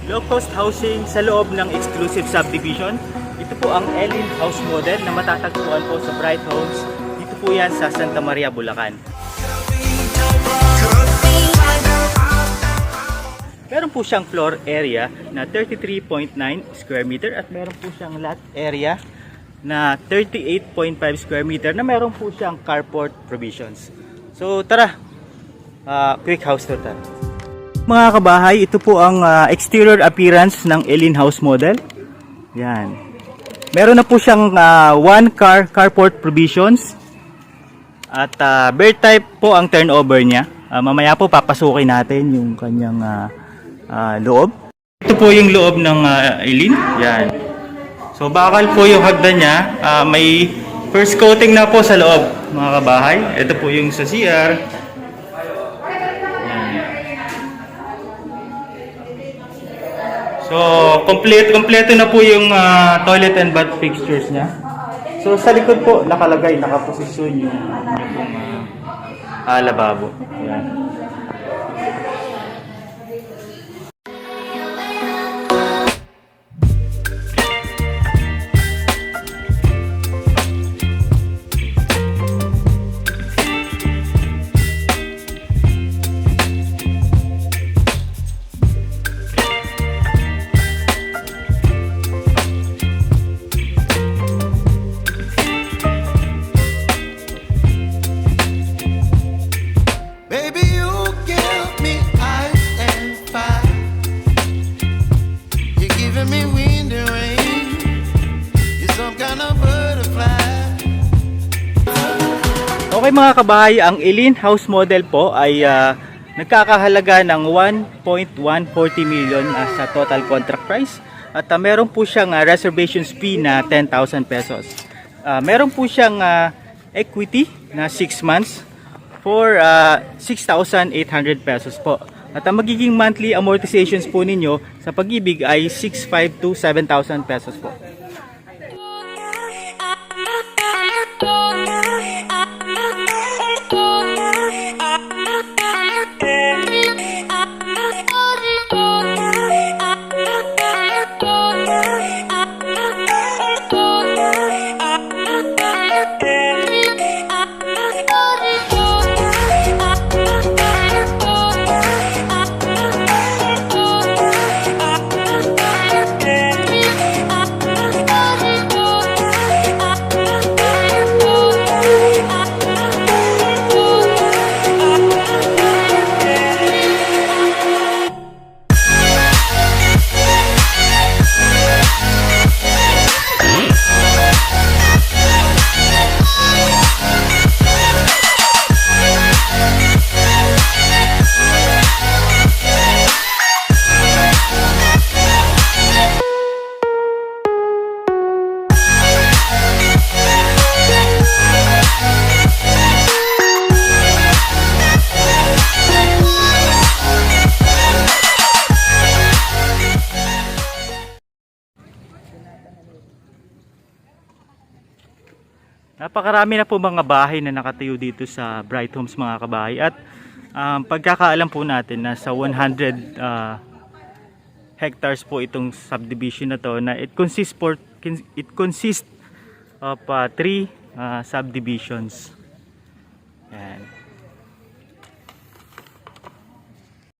Low-cost housing sa loob ng exclusive subdivision. Ito po ang Elin House model na matatagpuan po sa Bright Homes. Dito po yan sa Santa Maria, Bulacan. Meron po siyang floor area na 33.9 square meter at meron po siyang lot area na 38.5 square meter na meron po siyang carport provisions. So tara, quick house tour tayo. Mga kabahay, ito po ang exterior appearance ng Elin House model. Yan. Meron na po siyang one carport provisions. At bare type po ang turnover niya. Mamaya po papasukin natin yung kanyang loob. Ito po yung loob ng Elin. Yan. So bakal po yung hagdan niya. May first coating na po sa loob, mga kabahay. Ito po yung sa CR. So, kompleto na po yung toilet and bath fixtures niya. So, sa likod po, nakalagay, nakaposisyon yung lababo. Ayan. Okay mga kabahay, ang Elin House model po ay nagkakahalaga ng 1.140 million sa total contract price. At meron po siyang reservations fee na 10,000 pesos. Meron po siyang equity na 6 months for 6,800 pesos po. At ang magiging monthly amortizations po ninyo sa Pag-ibig ay 6,500 to 7,000 pesos po. Napakarami na po mga bahay na nakatayo dito sa Bright Homes mga kabahay. At pagkakaalam po natin na sa 100 hectares po itong subdivision na to, na it consists of 3 subdivisions.